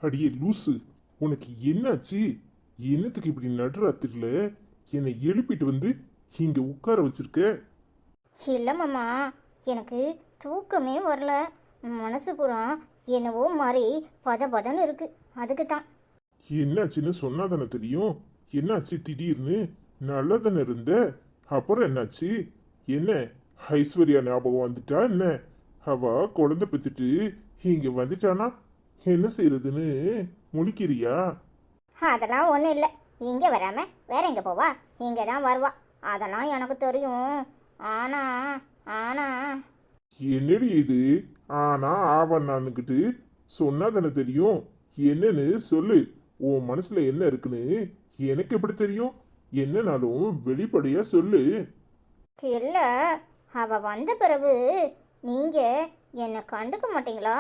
அடியே லூசு, உனக்கு என்னாச்சு? என்னத்துக்கு இப்படி நடுராத்திரில என்னை எழுப்பிட்டு வந்து இங்க உட்கார வச்சிருக்க? இல்லை மாமா, எனக்கு தூக்கமே வரல. மனசு பூரா என்னவோ மாதிரி பதன்னு இருக்கு. அதுக்கு தான். என்னாச்சுன்னு சொன்னாதானே தெரியும். என்னாச்சு திடீர்னு? நல்லா தானே இருந்த. அப்புறம் என்னாச்சு? என்ன ஐஸ்வர்யா ஞாபகம் வந்துட்டா என்ன? அவ குழந்தை பெத்துட்டு இங்க வந்துட்டானா என்ன செய்யறதுன்னு முழிக்கிறியா? அதெல்லாம் ஒன்றும் இல்லை. இங்கே வராமல் வேற எங்கே போவா? இங்கே தான் வருவா. அதெல்லாம் எனக்கு தெரியும். ஆனா ஆனா என்னடி இது? ஆனா ஆவண்ணான்னுக்கிட்டு சொன்னா தானே தெரியும். என்னன்னு சொல்லு. உன் மனசுல என்ன இருக்குன்னு எனக்கு எப்படி தெரியும்? என்னனாலும் வெளிப்படையா சொல்லு. இல்லை, அவள் வந்த பிறகு நீங்கள் என்னை கண்டுக்க மாட்டீங்களா?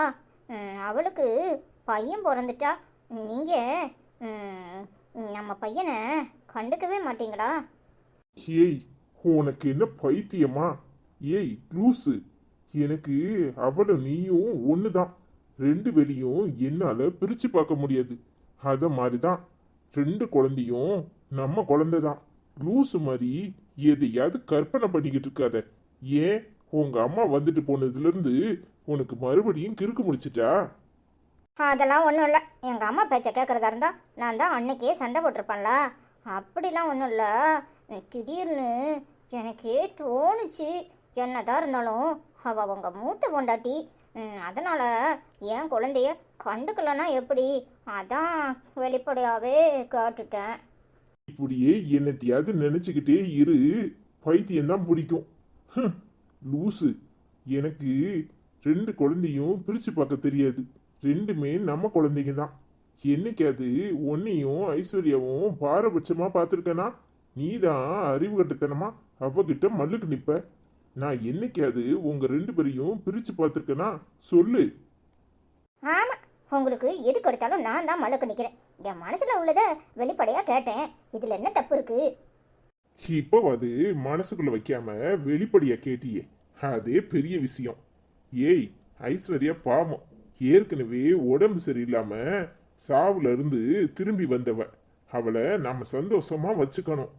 அவளுக்கு பையன் பிறந்துட்டா நீங்கள் நம்ம பையனை கண்டுக்கவே மாட்டீங்களா? ஏய், உனக்கு என்ன பைத்தியமா? ஏய் லூசு, எனக்கு அவளும் நீயும் ஒண்ணுதான். ரெண்டு பேரையும் என்னால பிரிச்சு பார்க்க முடியாது. அத மாதிரிதான் ரெண்டு குழந்தையும் நம்ம குழந்தைதான். லூசு மாதிரி எதையாவது கற்பனை பண்ணிக்கிட்டு இருக்காத. ஏன் உங்க அம்மா வந்துட்டு போனதுல இருந்து உனக்கு மறுபடியும் கிறுக்கு முடிச்சிட்டா? அதெல்லாம் ஒன்றும் இல்லை. எங்கள் அம்மா பேச்சை கேட்குறதா இருந்தா நான் தான் அன்னைக்கே சண்டை போட்டிருப்பேன்ல. அப்படிலாம் ஒன்றும் இல்லை. திடீர்னு எனக்கே தோணுச்சு. என்னதான் இருந்தாலும் அவள் அவங்க மூத்த பொண்டாட்டி. அதனால் என் குழந்தைய கண்டுக்கலன்னா எப்படி? அதான் வெளிப்படையாகவே கேட்டுட்டேன். இப்படியே என்னத்தையாவது நினைச்சுக்கிட்டே இரு. பைத்தியம்தான் பிடிக்கும். ஹம், லூசு. எனக்கு ரெண்டு குழந்தையும் பிரிச்சு பார்க்க தெரியாது. ரெண்டுமே நம்ம குழந்தைங்க தான். என்னைக்காது உன்னையும் ஐஸ்வர்யாவும் பாரபட்சமா பார்த்துருக்கனா? நீ தான் அறிவு கட்டுத்தனமா அவகிட்ட மல்லுக்கு நிப்ப. நான் என்னைக்காது உங்க ரெண்டு பேரையும் பிரிச்சு பார்த்துருக்கனா? சொல்லு. ஆமாம், உங்களுக்கு எது கொடுத்தாலும் நான் தான் மழுக்க நிற்கிறேன். என் மனசில் உள்ளதை வெளிப்படையாக கேட்டேன். இதில் என்ன தப்பு இருக்கு? இப்போ அது மனசுக்குள்ள வைக்காம வெளிப்படையா கேட்டியே, அதே பெரிய விஷயம். ஏய், ஐஸ்வர்யா பாவம். ஏற்கனவே உடம்பு சரியில்லாம சாவுல இருந்து திரும்பி வந்தவ. அவளை நாம சந்தோஷமா வச்சுக்கணும்.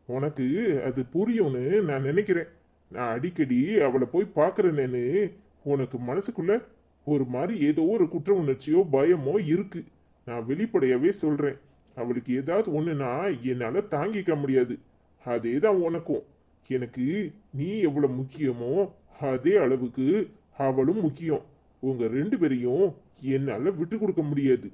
உனக்கு அது புரியும்னு நான் நினைக்கிறேன். நான் அடிக்கடி அவளை போய் பார்க்கறேன்னு உனக்கு மனசுக்குள்ள ஒரு மாதிரி ஏதோ ஒரு குற்ற உணர்ச்சியோ பயமோ இருக்கு. நான் வெளிப்படையாவே சொல்றேன். அவளுக்கு ஏதாவது ஒண்ணுனா என்னால தாங்கிக்க முடியாது. அதே தான் உனக்கும். எனக்கு நீ எவ்வளவு முக்கியமோ அதே அளவுக்கு அவளும் முக்கியம். உங்க ரெண்டு பேரையும் என்னால விட்டு கொடுக்க முடியாது.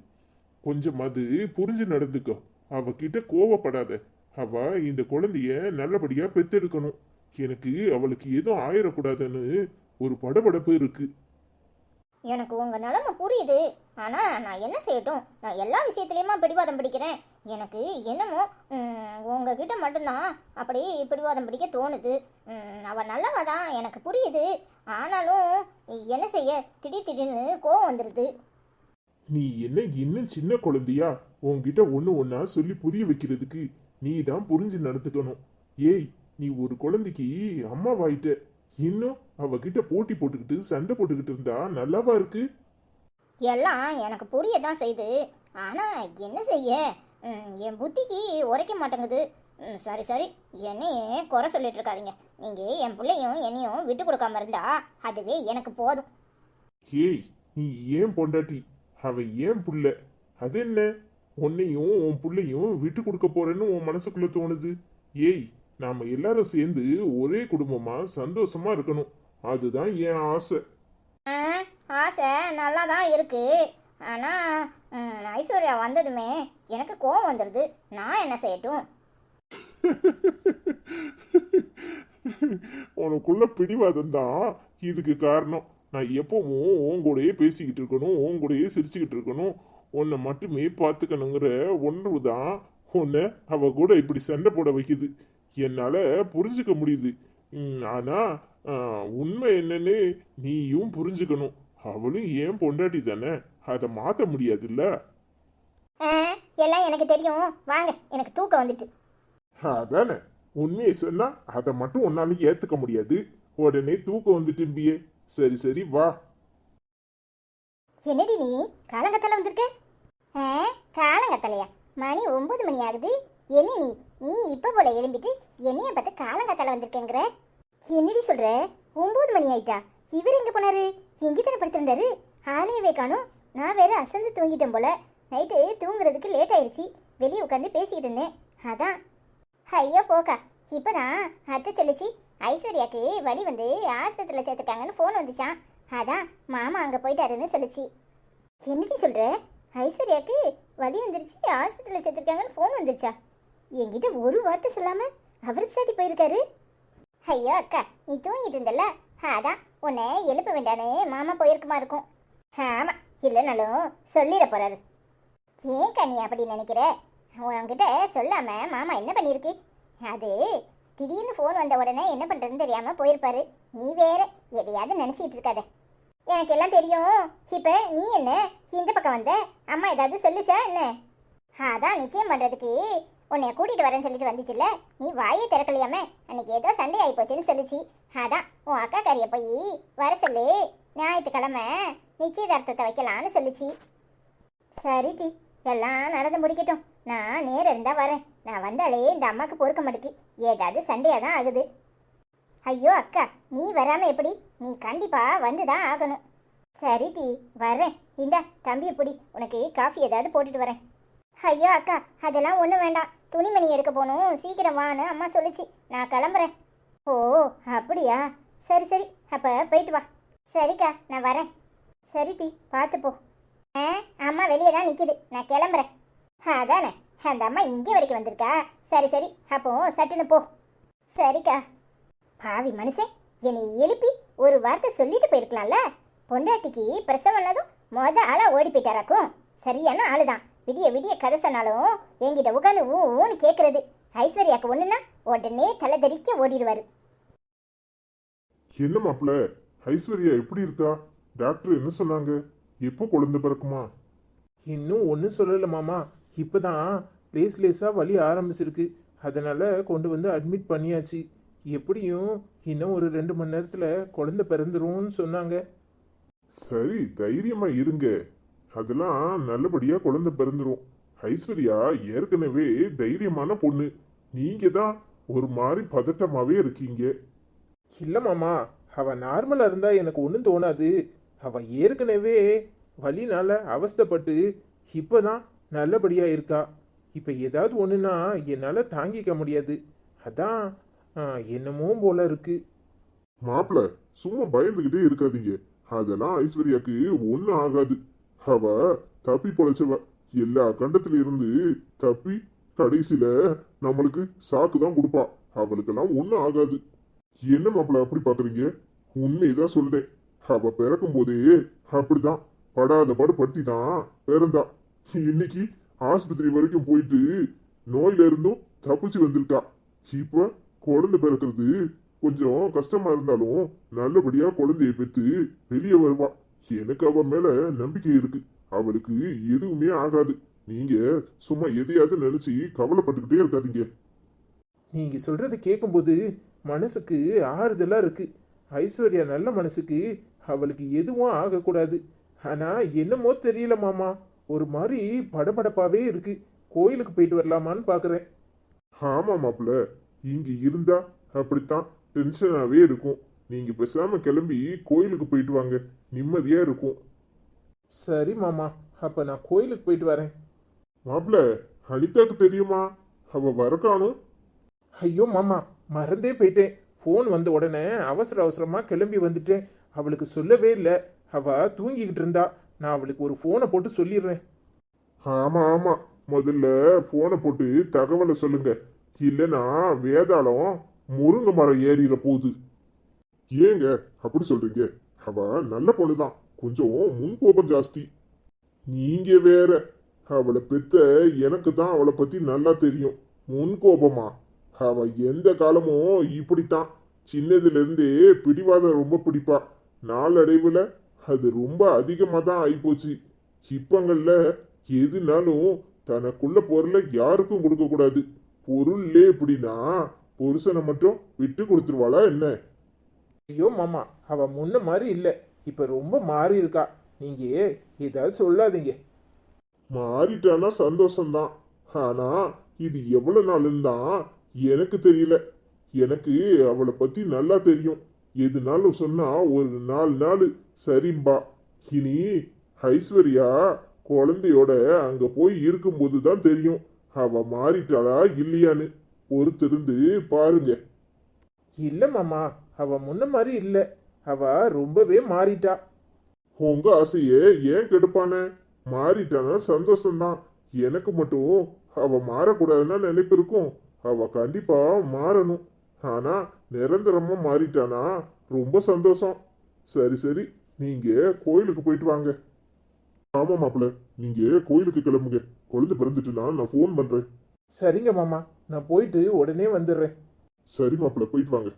கொஞ்சமாவது புரிஞ்சு நடந்துக்கோ. அவகிட்ட கோவப்படாத. அவ இந்த குழந்தைய நல்லபடியா பெத்தெடுக்கணும். எனக்கு அவளுக்கு எதுவும் ஆயிடக்கூடாதுன்னு ஒரு படபடப்பு இருக்கு. எனக்கு உங்கள் நிலமை புரியுது. ஆனால் நான் என்ன செய்யட்டும்? நான் எல்லா விஷயத்துலேயுமா பிடிவாதம் பிடிக்கிறேன். எனக்கு என்னமோ உங்ககிட்ட மட்டும்தான் அப்படி பிடிவாதம் பிடிக்க தோணுது. அவள் நல்லவ தான், எனக்கு புரியுது. ஆனாலும் என்ன செய்ய, திடீர்னு கோவம் வந்துடுது. நீ என்ன இன்னும் சின்ன குழந்தையா? உன்கிட்ட ஒண்ணு ஒன்னா சொல்லி புரிய வைக்கிறதுக்கு நீ தான் புரிஞ்சு நடந்துக்கணும். ஏய், நீ ஒரு குழந்தைக்கு அம்மாவாயிட்ட. இன்னும் அவகிட்ட போட்டி போட்டுக்கிட்டு சண்டை போட்டுக்கிட்டு இருந்தா நல்லாவா இருக்கு? எல்லாம் எனக்கு புரிய தான் செய்யுது. ஆனால் என்ன செய்ய, என் புத்திக்கு உரைக்க மாட்டேங்குது. சரி சரி, என்னையே குறை சொல்லிட்டு இருக்காதீங்க. நீங்கள் என் பிள்ளையும் என்னையும் விட்டு கொடுக்காம இருந்தா அதுவே எனக்கு போதும். ஏய், நீ ஏன் பொண்டாட்டி? அவன் ஏன் புள்ள? அது என்ன உன்னையும் உன் புள்ளையும் விட்டு கொடுக்க போறேன்னு உன் மனசுக்குள்ள தோணுது? ஏய், நாம எல்லாரும் சேர்ந்து ஒரே குடும்பமா சந்தோஷமா இருக்கணும். அதுதான் என் ஆசை. ஆசை நல்லா தான் இருக்கு. ஆனால் ஐஸ்வர்யா வந்ததுமே எனக்கு கோவம் வந்துடுது. நான் என்ன செய்யட்டும்? உனக்குள்ள பிடிவாதம் தான் இதுக்கு காரணம். நான் எப்பவும் உன் கூடயே பேசிக்கிட்டு இருக்கணும், உன் கூடயே சிரிச்சுக்கிட்டு இருக்கணும், உன்னை மட்டுமே பார்த்துக்கணுங்கிற ஒன்று தான் உன்னை அவ கூட இப்படி சண்டை போட வைக்குது. என்னால புரிஞ்சுக்க முடியுது. ஆனா உண்மை என்னன்னு நீயும் புரிஞ்சுக்கணும். அவளும் ஏன் பொண்டாட்டி தானே, அதை மாத்த முடியாதுல்ல? எல்லாம் எனக்கு தெரியும். வாங்க, எனக்கு தூக்கம் வந்துட்டு. அதானே, உண்மையை சொன்னா அதை மட்டும் உன்னால ஏத்துக்க முடியாது. உடனே தூக்கம் வந்துட்டும்பியே. சரி சரி வா. என்னடி நீ காலங்கத்தால வந்திருக்க? ஆ, காலங்கத்தலையா? மணி 9 மணி ஆகுது. என்ன நீ இப்ப போல எழும்பிட்டு என்னைய பார்த்து காலங்கத்தலை வந்திருக்கேங்கிற? என்னடி சொல்ற? 9 மணி ஆயிட்டா? இவர் எங்க போனாரு? எங்க தானே படுத்திருந்தாரு? ஆளையவே காணும். நான் வேற அசந்து தூங்கிட்டேன் போல. நைட்டு தூங்குறதுக்கு லேட் ஆயிடுச்சு. வெளியே உட்காந்து பேசிக்கிட்டு இருந்தேன், அதான். ஐயோ போக்கா, இப்பதான் அத்தை சொல்லிச்சு ஐஸ்வர்யாக்கு வலி வந்து ஆஸ்பத்திரியில் சேர்த்துட்டாங்கன்னு ஃபோன் வந்துச்சான். அதான் மாமா அங்கே போயிட்டாருன்னு சொல்லிச்சு. என்னடி சொல்ற? ஐஸ்வர்யாக்கு வலி வந்துருச்சு, ஆஸ்பத்திரியில் சேர்த்துருக்காங்கன்னு ஃபோன் வந்துருச்சா? என்கிட்ட ஒரு வார்த்தை சொல்லாம அவர் சாட்டி போயிருக்காரு. ஐயோ அக்கா, நீ தூங்கிட்டு இருந்தல்ல, அதான் உன்னை எழுப்ப வேண்டான்னு மாமா போயிருக்குமா இருக்கும். ஆமா, இல்லைனாலும் சொல்லிட போறாரு. ஏன்க்கா நீ அப்படி நினைக்கிற? உன்கிட்ட சொல்லாம மாமா என்ன பண்ணிருக்கு? அது திடீர்னு ஃபோன் வந்த உடனே என்ன பண்றதுன்னு தெரியாம போயிருப்பாரு. நீ வேற எதையாவது நினைச்சிட்டு இருக்காத. எனக்கு எல்லாம் தெரியும். இப்ப நீ என்ன இந்த பக்கம் வந்த? அம்மா ஏதாவது சொல்லுச்சா என்ன? அதான் நிச்சயம் பண்றதுக்கு உன்னைய கூட்டிட்டு வரேன்னு சொல்லிட்டு வந்துச்சுல்ல, நீ வாயே திறக்கலையாமே. அன்னைக்கு ஏதோ சண்டை ஆகி போச்சுன்னு சொல்லிச்சு. அதான் உன் அக்கா காரிய போய் வர சொல்லு, ஞாயிற்றுக்கிழமை நிச்சயதார்த்தத்தை வைக்கலான்னு சொல்லிச்சு. சரி டி, எல்லாம் நடந்து முடிக்கட்டும். நான் நேரம் இருந்தா வரேன். நான் வந்தாலே இந்த அம்மாக்கு பொறுக்க மாட்டேக்கு. ஏதாவது சண்டையாக தான் ஆகுது. ஐயோ அக்கா, நீ வராம எப்படி? நீ கண்டிப்பா வந்துதான் ஆகணும். சரி டி, வரேன். இந்தா தம்பியை பிடி, உனக்கு காஃபி ஏதாவது போட்டுட்டு வரேன். ஐயோ அக்கா, அதெல்லாம் ஒன்றும் வேண்டாம். துணிமணி எடுக்க போகணும், சீக்கிரம் வான்னு அம்மா சொல்லிச்சு. நான் கிளம்புறேன். ஓ அப்படியா? சரி சரி, அப்போ போயிட்டு வா. சரிக்கா, நான் வரேன். சரி டி, பார்த்து போ. அம்மா வெளியே தான் நிற்கிது, நான் கிளம்புறேன். அதானே, அந்த அம்மா இங்கே வரைக்கும் வந்திருக்கா. சரி சரி, அப்போ சட்டுன்னு போ. சரிக்கா. பாவி மனுஷன், என்னை எழுப்பி ஒரு வார்த்தை சொல்லிட்டு போயிருக்கலாம்ல. பொண்டாட்டிக்கு பிரசவம்னதும் ஆளாக ஓடி போயிட்டாராக்கும். சரியான ஆளுதான். விடிய விடிய கதை சொன்னாலும் என்கிட்ட உட்காந்து ஊன்னு கேட்கறது. ஐஸ்வர்யாக்கு ஒண்ணுன்னா உடனே தலை தெறிக்க ஓடிடுவாரு. என்ன மாப்பிள்ள, ஐஸ்வர்யா எப்படி இருக்கா? டாக்டர் என்ன சொன்னாங்க? எப்போ குழந்தை பிறக்குமா? இன்னும் ஒன்றும் சொல்லலை மாமா. இப்போ தான் லேஸாக வலி ஆரம்பிச்சிருக்கு. அதனால் கொண்டு வந்து அட்மிட் பண்ணியாச்சு. எப்படியும் இன்னும் ஒரு 2 மணி நேரத்தில் குழந்தை பிறந்துரும்னு சொன்னாங்க. சரி, தைரியமா இருங்க. அதெல்லாம் நல்லபடியா குழந்தை பிறந்துரும். ஐஸ்வர்யா ஏற்கனவே தைரியமான பொண்ணு. நீங்க தான் ஒரு மாதிரி பதட்டமாவே இருக்கீங்க. இல்லை மாமா, அவள் நார்மலாக இருந்தால் எனக்கு ஒன்றும் தோணாது. அவள் ஏற்கனவே வலினால அவஸ்தைப்பட்டு இப்போ தான் நல்லபடியாக இருக்கா. இப்போ ஏதாவது ஒன்றுனா என்னால் தாங்கிக்க முடியாது. அதான் என்னமோ போல இருக்கு. மாப்பிள்ள, சும்மா பயந்துகிட்டே இருக்காதீங்க. அதெல்லாம் ஐஸ்வர்யாக்கு ஒன்னும் ஆகாது. அவ தப்பி பொழைச்சவ. எல்லா கண்டத்துல இருந்து தப்பி கடைசியில நம்மளுக்கு சாக்கு தான் கொடுப்பா. அவளுக்கெல்லாம் ஒன்னும் ஆகாது. என்ன மாப்பிள்ள அப்படி பாக்குறீங்க? உண்மைதான் சொல்றேன். அவ பிறக்கும் போதே அப்படிதான் படாத பாடு படுத்தி தான் பிறந்தா. இன்னைக்கு ஆஸ்பத்திரி வரைக்கும் போயிட்டு நோயில இருந்தும் தப்பிச்சு வந்திருக்கா. இப்ப குழந்தை பிறக்கிறது கொஞ்சம் கஷ்டமா இருந்தாலும் நல்லபடியா குழந்தைய பெற்று வெளியே வருவா. எனக்கு அவ மேல நம்பிக்கை இருக்கு. அவளுக்கு எதுவுமே ஆகாது. நீங்க சும்மா எதையாவது நினைச்சு கவலைப்பட்டுக்கிட்டே இருக்காதீங்க. நீங்கள் சொல்கிறத கேட்கும்போது மனசுக்கு ஆறுதலாக இருக்கு. ஐஸ்வர்யா நல்ல மனசுக்கு, அவளுக்கு எதுவும் ஆகக்கூடாது. ஆனால் என்னமோ தெரியல மாமா, ஒரு மாதிரி படபடப்பாகவே இருக்கு. கோயிலுக்கு போயிட்டு வரலாமான்னு பார்க்குறேன். ஆமா மாப்பிள்ள, இங்க இருந்தா அப்படித்தான் டென்ஷனாவே இருக்கும். நீங்க பேசாம கிளம்பி கோயிலுக்கு போயிட்டு வாங்க, நிம்மதியா இருக்கும். சரி மாமா, அப்போ நான் கோயிலுக்கு போயிட்டு வரேன். மாப்பிள்ள, அனிதாக்கு தெரியுமா? அவ வரக்கானும். ஐயோ மாமா, மறந்தே போயிட்டேன். ஃபோன் வந்த உடனே அவசர அவசரமாக கிளம்பி வந்துட்டேன். அவளுக்கு சொல்லவே இல்லை. அவள் தூங்கிக்கிட்டு இருந்தா. நான் அவளுக்கு ஒரு ஃபோனை போட்டு சொல்லிடுறேன். ஆமா ஆமா, முதல்ல போனை போட்டு தகவலை சொல்லுங்க. இல்லைன்னா வேதாளம் முருங்கை மரம் ஏறிட போகுது. ஏங்க அப்படி சொல்றீங்க? அவ நல்ல பொண்ணுதான், கொஞ்சம் முன்கோபம் ஜாஸ்தி. நீங்க வேற. அவளை பெத்த எனக்கு தான் அவளை பத்தி நல்லா தெரியும். முன்கோபமா? அவ எந்த காலமும் இப்படித்தான். சின்னதுல இருந்தே பிடிவாதம் ரொம்ப பிடிப்பா. நாளடைவுல அது ரொம்ப அதிகமா தான் ஆயிப்போச்சு. இப்பங்கள்ல எதுனாலும் தனக்குள்ள பொருளை யாருக்கும் கொடுக்க கூடாது. பொருள்லே எப்படின்னா புருஷனை மட்டும் விட்டு கொடுத்துருவாளா என்ன? ஐயோ மாமா, அவள் முன்ன மாதிரி இல்லை. இப்போ ரொம்ப மாறி இருக்கா. நீங்கள் ஏதாவது சொல்லாதீங்க. மாறிட்டானா சந்தோஷம்தான். ஆனா இது எவ்வளவு நாளுன்னு தான் எனக்கு தெரியல. எனக்கு அவளை பத்தி நல்லா தெரியும். எதுனாலும் சொன்னா ஒரு 4 நாள் சரிம்பா. இனி ஐஸ்வர்யா குழந்தையோட அங்க போய் இருக்கும்போது தான் தெரியும் அவ மாறிட்டாளா இல்லையான்னு. பொறுத்திருந்து பாருங்க. இல்ல மாமா, அவ முன்ன மாதிரி இல்ல. அவ ரொம்பவே மாறிட்டா. உங்க ஆசையே ஏன் கெடுப்பானே? மாறிட்டானா சந்தோஷம்தான். எனக்கு மட்டும் அவ மாறக்கூடாதுன்னா நினைப்பு இருக்கும். அவ கண்டிப்பா மாறணும். ஆனா நிரந்தரமா மாறிட்டானா ரொம்ப சந்தோஷம். சரி சரி, நீங்க கோயிலுக்கு போயிட்டு வாங்க. ஆமா மாப்பிள்ள, நீங்க கோயிலுக்கு கிளம்புங்க. குழந்தை பிறந்துட்டுனா நான் ஃபோன் பண்றேன். சரிங்க மாமா, நான் போயிட்டு உடனே வந்துடுறேன். சரி மாப்பிள்ள, போயிட்டு வாங்க.